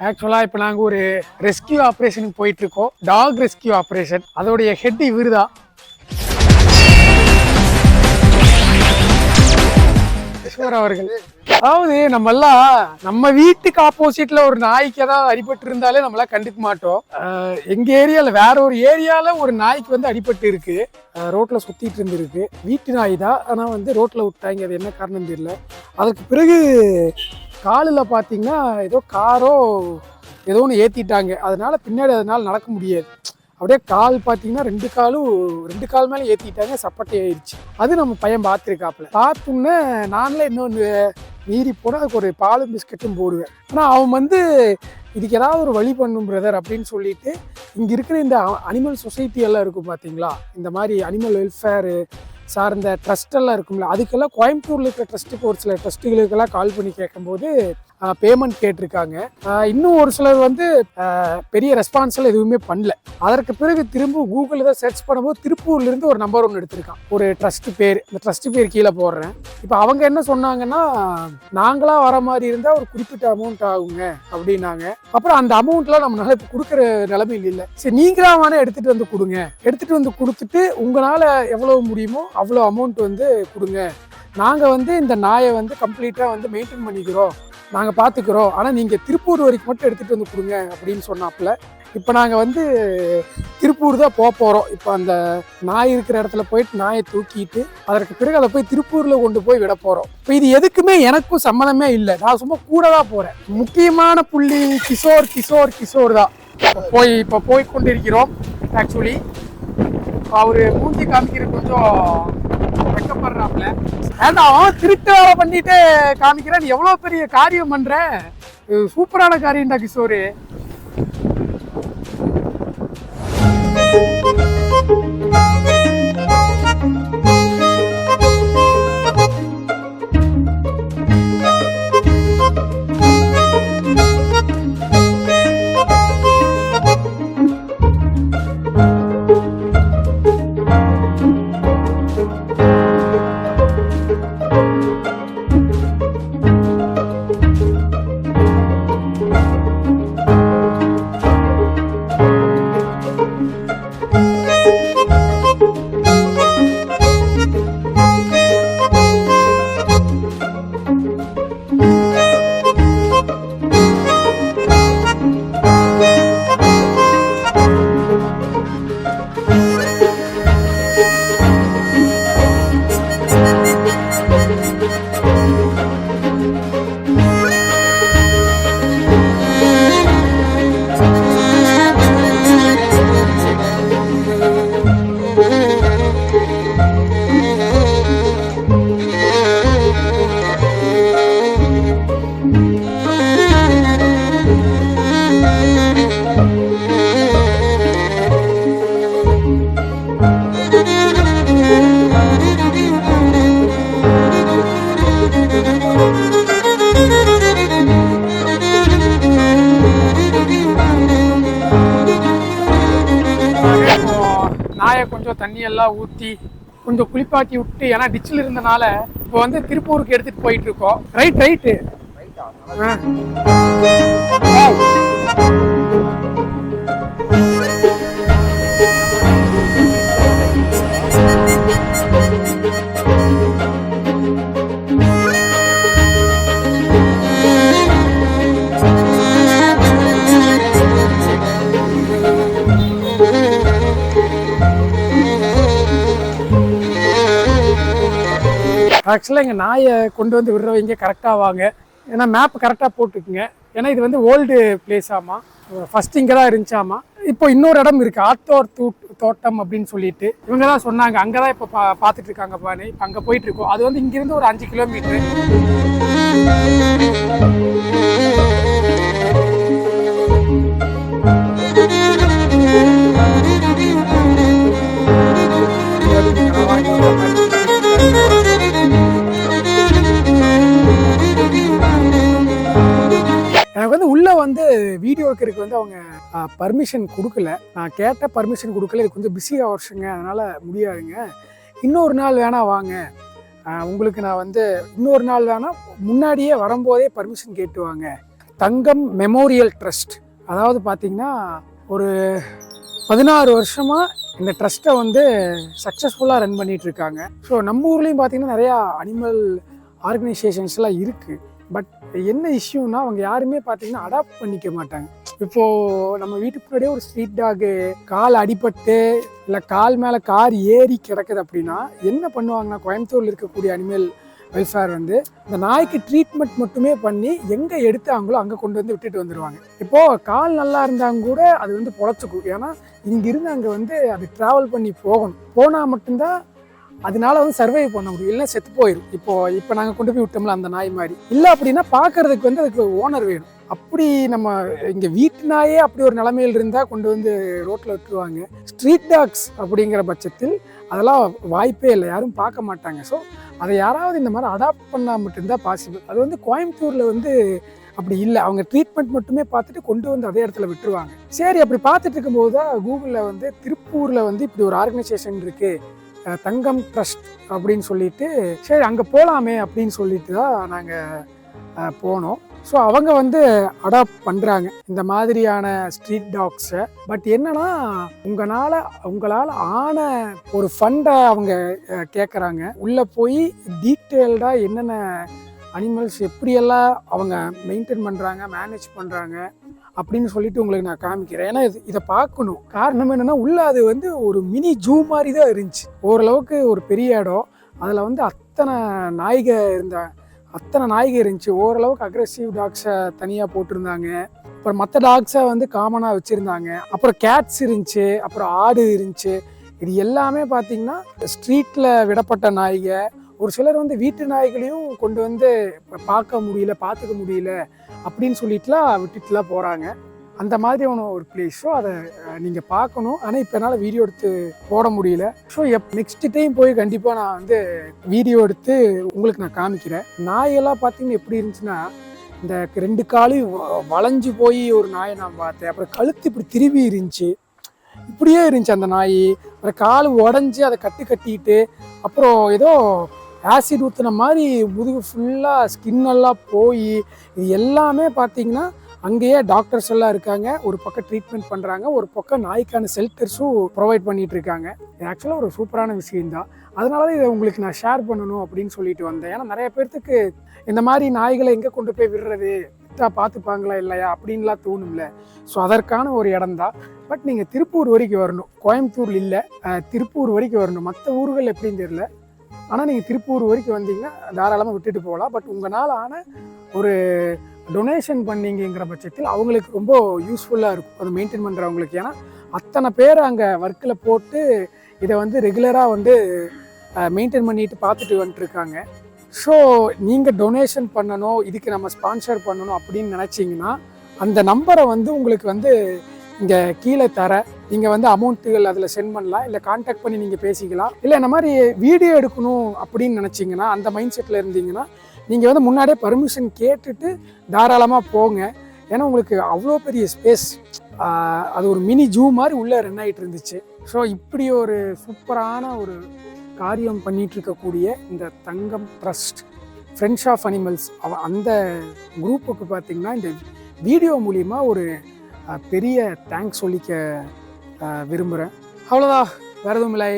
ஆக்சுவலா இப்போ நாங்க ஒரு ரெஸ்கியூ ஆப்ரேஷனுக்கு போயிட்டு இருக்கோம். டாக் ரெஸ்கியூ ஆப்ரேஷன். அதோடைய ஹெட் இவருதான். கிஷோர் அவர்கள். அதாவது நம்ம வீட்டுக்கு ஆப்போசிட்ல ஒரு நாய்க்கு ஏதாவது அடிபட்டு இருந்தாலே நம்மளாம் கண்டுக்க மாட்டோம். எங்க ஏரியால வேற ஒரு ஏரியால ஒரு நாய்க்கு அடிபட்டு இருக்கு. ரோட்ல சுத்திட்டு இருந்திருக்கு. வீட்டு நாய் தான், ஆனா ரோட்ல விட்டாங்க. அது என்ன காரணம் தெரியல. அதுக்கு பிறகு காலில் பார்த்தீங்கன்னா ஏதோ காரோ ஏதோ ஒன்று ஏற்றிட்டாங்க. அதனால நடக்க முடியாது. அப்படியே கால் பார்த்தீங்கன்னா ரெண்டு கால் மேலே ஏற்றிட்டாங்க. சப்பட்டை ஆயிடுச்சு. அது நம்ம பையன் பார்த்துருக்காப்புல. பார்த்தோன்னே நானில் இன்னொன்று மீறி போனால் அதுக்கு ஒரு பாலும் பிஸ்கட்டும் போடுவேன். ஆனால் அவன் இதுக்கு ஏதாவது ஒரு வழி பண்ணும் பிரதர் அப்படின்னு சொல்லிட்டு இங்கே இருக்கிற இந்த அனிமல் சொசைட்டி எல்லாம் இருக்கும் பார்த்தீங்களா, இந்த மாதிரி அனிமல் வெல்ஃபேரு சார்ந்த ட்ரஸ்டெல்லாம் இருக்கும்ல, அதுக்கெல்லாம் கோயம்புத்தூரில் இருக்கிற ட்ரஸ்ட்டுக்கு ஒரு சில ட்ரஸ்ட்டுகளுக்கெல்லாம் கால் பண்ணி கேட்கும்போது பேமெண்ட் கேட்டிருக்காங்க. இன்னும் ஒரு சிலர் பெரிய ரெஸ்பான்ஸ்லாம் எதுவுமே பண்ணல. அதற்கு பிறகு திரும்ப கூகுளில் தான் சர்ச் பண்ணும்போது திருப்பூர்லேருந்து ஒரு நம்பர் ஒன்று எடுத்திருக்கான், ஒரு ட்ரஸ்ட் பேர். இந்த ட்ரஸ்ட் பேர் கீழே போடுறேன். இப்போ அவங்க என்ன சொன்னாங்கன்னா, நாங்களாக வர மாதிரி இருந்தால் ஒரு குறிப்பிட்ட அமௌண்ட் ஆகுங்க அப்படின்னாங்க. அப்புறம் அந்த அமௌண்ட்லாம் நம்மளால இப்போ கொடுக்குற நிலைமையில் இல்லை. சரி, நீங்களாக வேணால் எடுத்துகிட்டு கொடுங்க. எடுத்துகிட்டு கொடுத்துட்டு உங்களால் எவ்வளோ முடியுமோ அவ்வளோ அமௌண்ட் கொடுங்க. நாங்கள் இந்த நாயை கம்ப்ளீட்டாக மெயின்டைன் பண்ணிக்கிறோம், நாங்கள் பார்த்துக்கிறோம். ஆனால் நீங்கள் திருப்பூர் வரைக்கும் மட்டும் எடுத்துகிட்டு கொடுங்க அப்படின்னு சொன்னாப்புல. இப்போ நாங்கள் திருப்பூர் தான் போகிறோம். இப்போ அந்த நாய் இருக்கிற இடத்துல போயிட்டு நாயை தூக்கிட்டு அதற்கு பிறகு அதை போய் திருப்பூரில் கொண்டு போய் விட போகிறோம். இப்போ இது எதுக்குமே எனக்கும் சம்மந்தமே இல்லை. நான் சும்மா கூட தான் போகிறேன். முக்கியமான புள்ளி கிஷோர் தான். இப்போ போய் கொண்டிருக்கிறோம். ஆக்சுவலி அவர் மூஞ்சி காமிக்கிறது கொஞ்சம் வெக்கப்படுறாப்புல. ஏன்னா திருட்டு வேலை பண்ணிட்டு காமிக்கிறான். எவ்வளவு பெரிய காரியம் பண்ற, சூப்பரான காரியம்டா கிஷோரு. நாயை கொஞ்சம் தண்ணியெல்லாம் ஊற்றி கொஞ்சம் குளிப்பாட்டி விட்டு, ஏன்னா டிச்சில் இருந்தனால இப்போ திருப்பூருக்கு எடுத்துட்டு போயிட்டு இருக்கோம். ரைட்டு ஆக்சுவலாக எங்கள் நாயை கொண்டு விடுறவங்க கரெக்டாக வாங்க. ஏன்னா மேப் கரெக்டாக போட்டுக்குங்க. ஏன்னா இது ஓல்டு பிளேஸ் ஆமா. ஃபர்ஸ்ட் இங்கே தான் இருந்துச்சாமா. இப்போ இன்னொரு இடம் இருக்குது, ஆத்தோர் தோட்டம் அப்படின்னு சொல்லிட்டு இவங்க தான் சொன்னாங்க. அங்கே தான் இப்போ பார்த்துட்டு இருக்காங்க பானே. இப்போ அங்கே போயிட்டு இருக்கோம். அது இங்கிருந்து ஒரு 5 கிலோமீட்டரு. எனக்கு உள்ள வீடியோ எடுக்கிறதுக்கு அவங்க பர்மிஷன் கொடுக்கல. நான் கேட்ட பர்மிஷன் கொடுக்கல. இது கொஞ்சம் பிஸி ஹவர்ஸுங்க, அதனால முடியாதுங்க. இன்னொரு நாள் வேணா வாங்க, உங்களுக்கு நான் இன்னொரு நாள் வேணா முன்னாடியே வரும்போதே பர்மிஷன் கேட்டு வாங்க தங்கம் மெமோரியல் ட்ரஸ்ட். அதாவது பார்த்தீங்கன்னா ஒரு 16 வருஷமாக இந்த ட்ரஸ்ட்டை வந்து சக்ஸஸ்ஃபுல்லாக ரன் பண்ணிகிட்டு இருக்காங்க. ஸோ நம்ம ஊர்லேயும் பார்த்தீங்கன்னா நிறையா அனிமல் ஆர்கனைசேஷன்ஸ்லாம் இருக்குது. பட் என்ன இஷ்யூனா அவங்க யாருமே பார்த்தீங்கன்னா அடாப்ட் பண்ணிக்க மாட்டாங்க. இப்போது நம்ம வீட்டுக்கு முன்னாடியே ஒரு ஸ்ட்ரீட் டாகு கால் அடிபட்டு இல்லை கால் மேலே கார் ஏறி கிடக்குது அப்படின்னா என்ன பண்ணுவாங்கன்னா, கோயம்புத்தூரில் இருக்கக்கூடிய அனிமல் வெல்ஃபேர் வந்து இந்த நாய்க்கு ட்ரீட்மெண்ட் மட்டுமே பண்ணி எங்கே எடுத்தாங்களோ அங்கே கொண்டு வந்து விட்டுட்டு வந்துடுவாங்க. இப்போது கால் நல்லா இருந்தாங்க கூட அது வந்து பொழைச்சிக்கும். ஏன்னா இங்கிருந்து அங்கே வந்து அது ட்ராவல் பண்ணி போனால் மட்டும்தான் அதனால வந்து சர்வைவ் பண்ண முடியும், இல்லை செத்து போயிடும். இப்போ நாங்கள் கொண்டு போய் விட்டோம்ல அந்த நாய் மாதிரி இல்லை அப்படின்னா பார்க்கறதுக்கு வந்து அதுக்கு ஓனர் வேணும். அப்படி நம்ம இங்கே வீட்டு நாயே அப்படி ஒரு நிலைமையில் இருந்தால் கொண்டு வந்து ரோட்டில் விட்டுருவாங்க. ஸ்ட்ரீட் டாக்ஸ் அப்படிங்கிற பட்சத்தில் அதெல்லாம் வாய்ப்பே இல்லை, யாரும் பார்க்க மாட்டாங்க. ஸோ அதை யாராவது இந்த மாதிரி அடாப்ட் பண்ணால் மட்டும்தான் பாசிபிள். அது வந்து கோயம்புத்தூரில் வந்து அப்படி இல்லை. அவங்க ட்ரீட்மெண்ட் மட்டுமே பார்த்துட்டு கொண்டு வந்து அதே இடத்துல விட்டுருவாங்க. சரி, அப்படி பார்த்துட்டு இருக்கும்போது தான் கூகுளில் வந்து திருப்பூரில் வந்து இப்படி ஒரு ஆர்கனைசேஷன் இருக்குது, தங்கம் ட்ரஸ்ட் அப்படின்னு சொல்லிட்டு, சரி அங்கே போகலாமே அப்படின்னு சொல்லிட்டு தான் நாங்கள் போனோம். ஸோ அவங்க வந்து அடாப்ட் பண்ணுறாங்க இந்த மாதிரியான ஸ்ட்ரீட் டாக்ஸை. பட் என்னன்னா உங்களால் ஆன ஒரு ஃபண்டை அவங்க கேட்குறாங்க. உள்ளே போய் டீட்டெயில்டாக என்னென்ன அனிமல்ஸ் எப்படியெல்லாம் அவங்க மெயின்டைன் பண்ணுறாங்க, மேனேஜ் பண்ணுறாங்க அப்படின்னு சொல்லிட்டு உங்களுக்கு நான் காமிக்கிறேன். ஏன்னா இதை பார்க்கணும். காரணம் என்னென்னா உள்ளே அது வந்து ஒரு மினி ஜூ மாதிரி தான் இருந்துச்சு. ஓரளவுக்கு ஒரு பெரிய இடம், அதில் வந்து அத்தனை நாய்கள் இருந்துச்சு. ஓரளவுக்கு அக்ரெசிவ் டாக்ஸை தனியாக போட்டிருந்தாங்க. அப்புறம் மற்ற டாக்ஸை வந்து காமனாக வச்சுருந்தாங்க. அப்புறம் கேட்ஸ் இருந்துச்சு, அப்புறம் ஆடு இருந்துச்சு. இது எல்லாமே பார்த்திங்கன்னா ஸ்ட்ரீட்டில் விடப்பட்ட நாய்கள். ஒரு சிலர் வந்து வீட்டு நாய்களையும் கொண்டு வந்து பார்த்துக்க முடியல அப்படின்னு சொல்லிட்டுலாம் விட்டுட்டுலாம் போகிறாங்க. அந்த மாதிரியான ஒரு பிளேஸ். ஸோ அதை நீங்கள் பார்க்கணும். ஆனால் இப்போ என்னால் வீடியோ எடுத்து போட முடியல. ஸோ நெக்ஸ்ட் டைம் போய் கண்டிப்பாக நான் வந்து வீடியோ எடுத்து உங்களுக்கு நான் காமிக்கிறேன். நாயெல்லாம் பார்த்தீங்கன்னா எப்படி இருந்துச்சுன்னா, இந்த 2 காலையும் வளைஞ்சு போய் ஒரு நாயை நான் பார்த்தேன். அப்புறம் கழுத்து இப்படி திரும்பி இருந்துச்சு, இப்படியே இருந்துச்சு அந்த நாய். அப்புறம் கால் உடஞ்சி அதை கட்டிட்டு அப்புறம் ஏதோ ஆசிட் ஊற்றின மாதிரி முதுகு ஃபுல்லாக ஸ்கின்னெல்லாம் போய், இது எல்லாமே பார்த்தீங்கன்னா அங்கேயே டாக்டர்ஸ் எல்லாம் இருக்காங்க. ஒரு பக்கம் ட்ரீட்மெண்ட் பண்ணுறாங்க, ஒரு பக்கம் நாய்க்கான ஷெல்டர்ஸும் ப்ரொவைட் பண்ணிட்டு இருக்காங்க. இது ஆக்சுவலாக ஒரு சூப்பரான விஷயம்தான். அதனால தான் இதை உங்களுக்கு நான் ஷேர் பண்ணணும் அப்படின்னு சொல்லிட்டு வந்தேன். ஏன்னா நிறைய பேர்த்துக்கு இந்த மாதிரி நாய்களை எங்கே கொண்டு போய் விடுறது, விட்டா பார்த்துப்பாங்களா இல்லையா அப்படின்லாம் தோணும்ல. ஸோ அதற்கான ஒரு இடம் தான். பட் நீங்கள் திருப்பூர் வரைக்கும் வரணும். கோயம்புத்தூர் இல்லை, திருப்பூர் வரைக்கும் வரணும். மற்ற ஊர்கள் எப்படின்னு தெரியல, ஆனால் நீங்கள் திருப்பூர் வரைக்கும் வந்தீங்கன்னா தாராளமாக விட்டுட்டு போகலாம். பட் உங்களால் ஆன ஒரு டொனேஷன் பண்ணிங்கிற பட்சத்தில் அவங்களுக்கு ரொம்ப யூஸ்ஃபுல்லாக இருக்கும் அதை மெயின்டைன் பண்ணுறவங்களுக்கு. ஏன்னா அத்தனை பேர் அங்கே ஒர்க்கில் போட்டு இதை வந்து ரெகுலராக வந்து மெயின்டைன் பண்ணிட்டு பார்த்துட்டு வந்துட்டுருக்காங்க. ஸோ நீங்கள் டொனேஷன் பண்ணணும், இதுக்கு நம்ம ஸ்பான்சர் பண்ணணும் அப்படின்னு நினச்சிங்கன்னா அந்த நம்பரை வந்து உங்களுக்கு வந்து இங்கே கீழே நீங்கள் வந்து அமௌண்ட்டுகள் அதில் சென்ட் பண்ணலாம், இல்லை கான்டாக்ட் பண்ணி நீங்கள் பேசிக்கலாம். இல்லை இந்த மாதிரி வீடியோ எடுக்கணும் அப்படின்னு நினச்சிங்கன்னா, அந்த மைண்ட் செட்டில் இருந்தீங்கன்னா நீங்கள் வந்து முன்னாடியே பர்மிஷன் கேட்டுட்டு தாராளமாக போங்க. ஏன்னா உங்களுக்கு அவ்வளோ பெரிய ஸ்பேஸ், அது ஒரு மினி ஜூ மாதிரி உள்ளே ரன் ஆகிட்டு இருந்துச்சு. ஸோ இப்படி ஒரு சூப்பரான ஒரு காரியம் பண்ணிகிட்டு இருக்கக்கூடிய இந்த தங்கம் ட்ரஸ்ட், ஃப்ரெண்ட்ஸ் ஆஃப் அனிமல்ஸ், அந்த குரூப்புக்கு பார்த்திங்கன்னா இந்த வீடியோ மூலிமா ஒரு பெரிய தேங்க்ஸ் சொல்லிக்க விரும்புகிறேன். அவ்வளோதான், வேறு எதுவும் இல்லை.